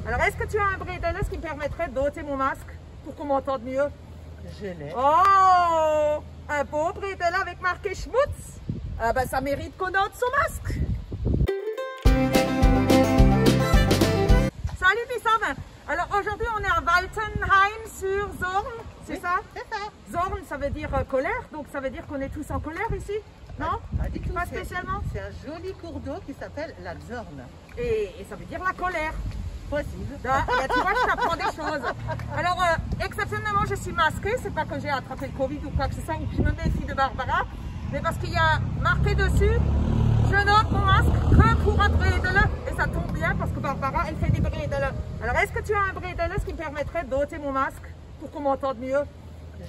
Alors, est-ce que tu as un bretelles qui me permettrait d'ôter mon masque pour qu'on m'entende mieux? Je l'ai. Oh, un beau bretelle avec marqué Schmutz. Ah ben, ça mérite qu'on ôte son masque. Salut Pissam. Alors aujourd'hui on est à Waltenheim sur Zorn, c'est ça? C'est ça. Zorn ça veut dire colère, donc ça veut dire qu'on est tous en colère ici? Non? Pas du tout. Pas spécialement? C'est un joli cours d'eau qui s'appelle la Zorn. Et ça veut dire la colère. Possible. Ah, ben, tu vois, je t'apprends des choses. Alors, exceptionnellement, je suis masquée. C'est pas que j'ai attrapé le Covid ou quoi que ce soit, ou que je me méfie de Barbara, mais parce qu'il y a marqué dessus, je note mon masque que pour un bretelle. Et ça tombe bien parce que Barbara, elle fait des bretelles. Alors, est-ce que tu as un bretelles qui me permettrait d'ôter mon masque pour qu'on m'entende mieux?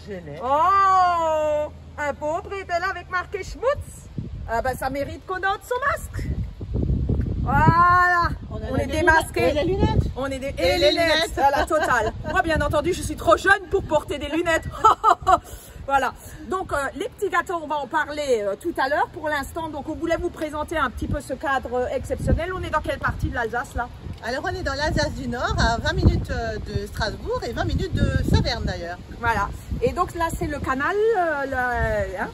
Je l'ai. Oh, un beau bretelle avec marqué Schmutz. Ah ben, ça mérite qu'on ôte son masque. Voilà, on est démasqués. Et les lunettes. On est et les lunettes à la totale. Moi, bien entendu, je suis trop jeune pour porter des lunettes. Voilà. Donc, les petits gâteaux, on va en parler tout à l'heure. Pour l'instant, donc, on voulait vous présenter un petit peu ce cadre exceptionnel. On est dans quelle partie de l'Alsace, là? Alors, on est dans l'Alsace du Nord, à 20 minutes de Strasbourg et 20 minutes de Saverne d'ailleurs. Voilà. Et donc, là, c'est le canal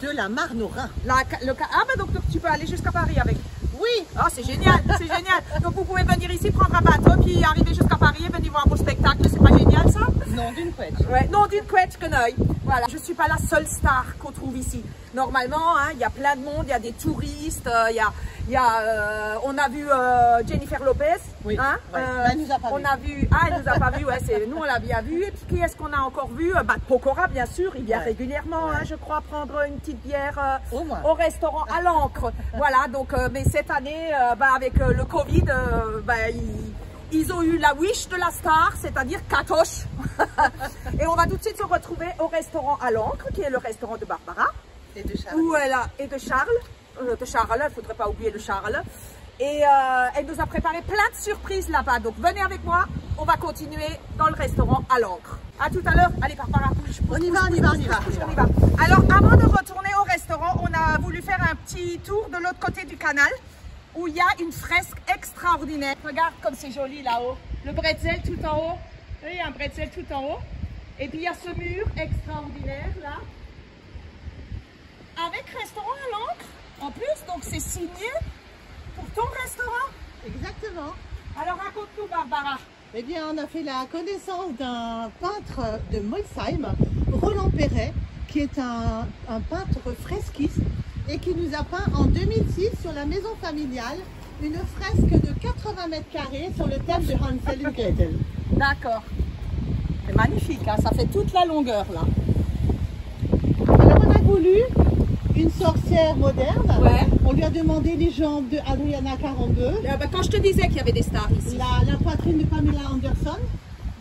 De la Marne au Rhin. ah, ben donc, tu peux aller jusqu'à Paris avec. Oui. Ah, c'est génial, c'est génial. Donc, vous pouvez venir ici, prendre un bateau, puis arriver jusqu'à Paris et venir voir vos spectacles. C'est pas génial, ça? Non, d'une couette. Ouais, non, d'une couette, quenouille. Voilà, je ne suis pas la seule star qu'on trouve ici. Normalement, il y a plein de monde, il y a des touristes, on a vu Jennifer Lopez. Oui, hein, ouais. Elle nous a pas on vu. a vu, elle nous a pas vu, ouais, nous on l'a bien vu. Et puis qui est-ce qu'on a encore vu? Pokora, bien sûr, il vient régulièrement, Ouais. Je crois, prendre une petite bière Au moins. au restaurant à l'Ancre. Voilà, donc, mais cette année, avec le Covid, ils ont eu la wish de la star, c'est-à-dire Katoche. Et on va tout de suite se retrouver au restaurant à l'Ancre, qui est le restaurant de Barbara. Et de Charles. Et de Charles. Il ne faudrait pas oublier le Charles. Et elle nous a préparé plein de surprises là-bas. Donc venez avec moi, on va continuer dans le restaurant à l'Ancre. À tout à l'heure. Allez, Barbara, On y va. Alors avant de retourner au restaurant, on a voulu faire un petit tour de l'autre côté du canal, où il y a une fresque extraordinaire. Regarde comme c'est joli là-haut. Le bretzel tout en haut. Il y a un bretzel tout en haut. Et puis il y a ce mur extraordinaire là. Avec restaurant à l'Ancre en plus. Donc c'est signé pour ton restaurant. Exactement. Alors raconte-nous Barbara. Eh bien, on a fait la connaissance d'un peintre de Molsheim, Roland Perret, qui est un peintre fresquiste et qui nous a peint en 2006 sur la maison familiale une fresque de 80 mètres carrés sur le thème de Hansel et Gretel. D'accord. C'est magnifique, hein, ça fait toute la longueur là. Alors on a voulu une sorcière moderne. Ouais. On lui a demandé les jambes de Adriana 42, Quand je te disais qu'il y avait des stars ici. la poitrine de Pamela Anderson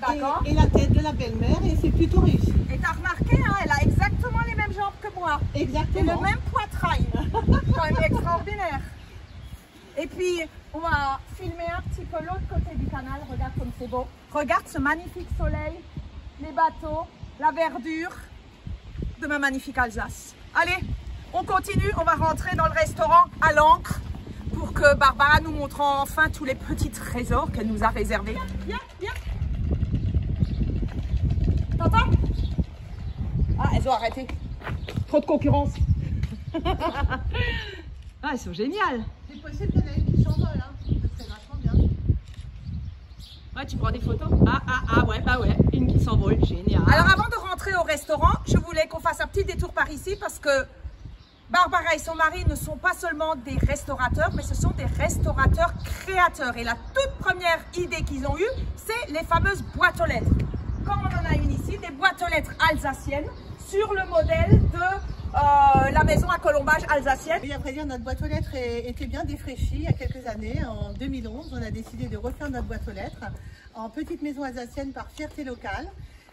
D'accord. et la tête de la belle-mère, et c'est plutôt réussi. Et t'as remarqué, hein, elle a exactement les mêmes jambes que moi. Et Exactement. le même poitrail. Quand même extraordinaire. Et puis, on va filmer un petit peu l'autre côté du canal. Regarde comme c'est beau. Regarde ce magnifique soleil, les bateaux, la verdure de ma magnifique Alsace. Allez, on continue. On va rentrer dans le restaurant à l'Ancre pour que Barbara nous montre enfin tous les petits trésors qu'elle nous a réservés. Viens, viens. T'entends? Ah, elles ont arrêté. Trop de concurrence. Ah, elles sont géniales. C'est possible qu'il y en ait une qui s'envole, hein. C'est vachement bien. Ouais, tu prends des photos? Ouais, une qui s'envole, génial. Alors avant de rentrer au restaurant, je voulais qu'on fasse un petit détour par ici parce que Barbara et son mari ne sont pas seulement des restaurateurs, mais ce sont des restaurateurs créateurs. Et la toute première idée qu'ils ont eue, c'est les fameuses boîtes aux lettres. Comme on en a une ici, des boîtes aux lettres alsaciennes sur le modèle de la maison à colombage alsacienne. Et après dire, notre boîte aux lettres était bien défraîchie il y a quelques années. En 2011, on a décidé de refaire notre boîte aux lettres en petite maison alsacienne par fierté locale.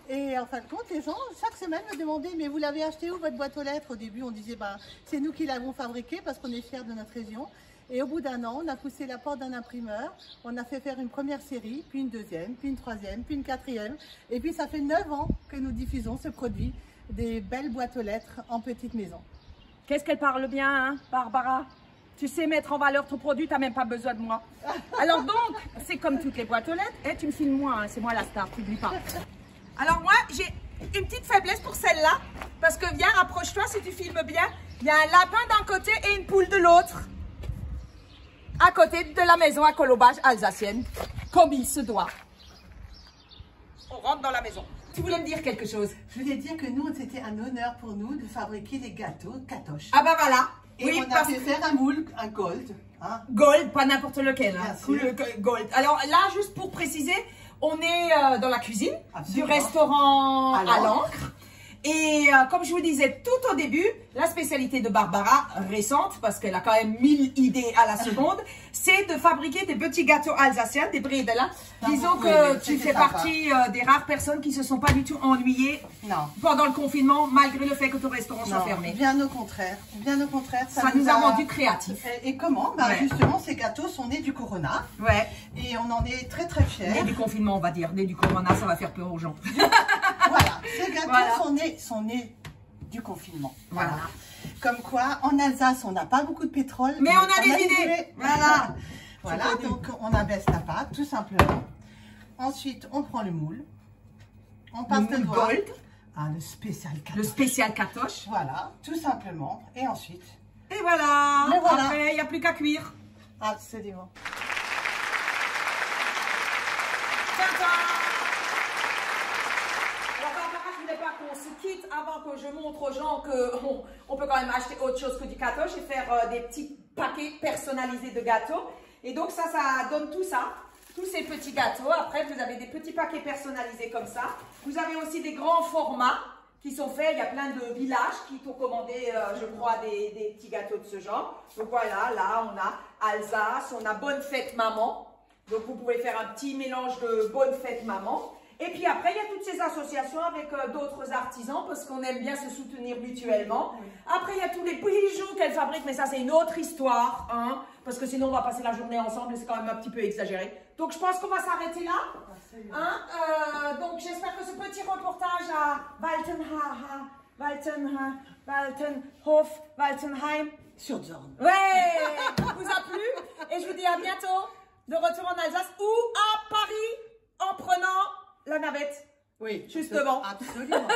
Et en fin de compte, les gens, chaque semaine, me demandaient « Mais vous l'avez acheté où, votre boîte aux lettres ?» Au début, on disait « C'est nous qui l'avons fabriquée parce qu'on est fiers de notre région. » Et au bout d'un an, on a poussé la porte d'un imprimeur. On a fait faire une première série, puis une deuxième, puis une troisième, puis une quatrième. Et puis, ça fait 9 ans que nous diffusons ce produit, des belles boîtes aux lettres en petite maison. Qu'est-ce qu'elle parle bien, hein, Barbara? Tu sais mettre en valeur ton produit, tu n'as même pas besoin de moi. Alors donc, c'est comme toutes les boîtes aux lettres. Et tu me filmes moi, hein, c'est moi la star, tu n'oublies pas. Alors moi, j'ai une petite faiblesse pour celle-là. Parce que viens, approche-toi si tu filmes bien. Il y a un lapin d'un côté et une poule de l'autre. À côté de la maison à colobage alsacienne. Comme il se doit. On rentre dans la maison. Tu voulais me dire quelque chose? Je voulais dire que nous, c'était un honneur pour nous de fabriquer des gâteaux Katoche. Ah bah voilà. Et oui, on a fait faire un moule, un gold. Hein. Gold, pas n'importe lequel. Hein. Cool, gold. Alors là, juste pour préciser, on est dans la cuisine Absolument. du restaurant à l'Ancre. Et comme je vous disais tout au début, la spécialité de Barbara, récente, parce qu'elle a quand même 1000 idées à la seconde, c'est de fabriquer des petits gâteaux alsaciens, des bredela. Disons que tu fais partie des rares personnes qui se sont pas du tout ennuyées pendant le confinement, malgré le fait que ton restaurant soit fermé. Bien au contraire. Bien au contraire. Ça nous a rendu créatifs. Et comment? Bah, justement, ces gâteaux sont nés du Corona. Ouais. Et on en est très très fiers. Nés du confinement, on va dire. Nés du Corona, ça va faire peur aux gens. Voilà. Ces gâteaux sont nés du confinement. Voilà. Comme quoi, en Alsace, on n'a pas beaucoup de pétrole. Mais on a des idées. Voilà. Voilà, donc on abaisse la pâte, tout simplement. Ensuite, on prend le moule. On passe le doigt. Gold. Ah, le spécial Katoche. Le spécial Katoche. Voilà, tout simplement. Et ensuite. Et voilà. Mais voilà. Après, il n'y a plus qu'à cuire. Absolument. Qu'on se quitte avant que je montre aux gens qu'on peut quand même acheter autre chose que du Katoche et faire des petits paquets personnalisés de gâteaux. Et donc ça donne tout ça, tous ces petits gâteaux. Après, vous avez des petits paquets personnalisés comme ça. Vous avez aussi des grands formats qui sont faits. Il y a plein de villages qui t'ont commandé, je crois, des petits gâteaux de ce genre. Donc voilà, là, on a Alsace, on a Bonne Fête Maman. Donc vous pouvez faire un petit mélange de Bonne Fête Maman. Et puis après, il y a toutes ces associations avec d'autres artisans parce qu'on aime bien se soutenir mutuellement. Après, il y a tous les bijoux qu'elle fabrique, mais ça, c'est une autre histoire, hein, parce que sinon, on va passer la journée ensemble et c'est quand même un petit peu exagéré. Donc, je pense qu'on va s'arrêter là. Hein, donc, j'espère que ce petit reportage à Waltenhof, Sur Zorn. ouais, vous a plu. Et je vous dis à bientôt, de retour en Alsace ou à Paris en prenant la navette. Oui. Juste devant. Absolument.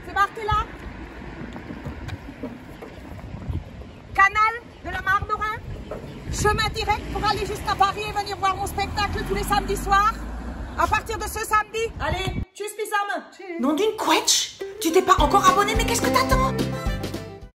C'est marqué là. Canal de la Marne-Rhin. Chemin direct pour aller jusqu'à Paris et venir voir mon spectacle tous les samedis soirs. À partir de ce samedi. Allez, tchuss, bisous. Nom d'une quetch. Tu t'es pas encore abonné, mais qu'est-ce que t'attends?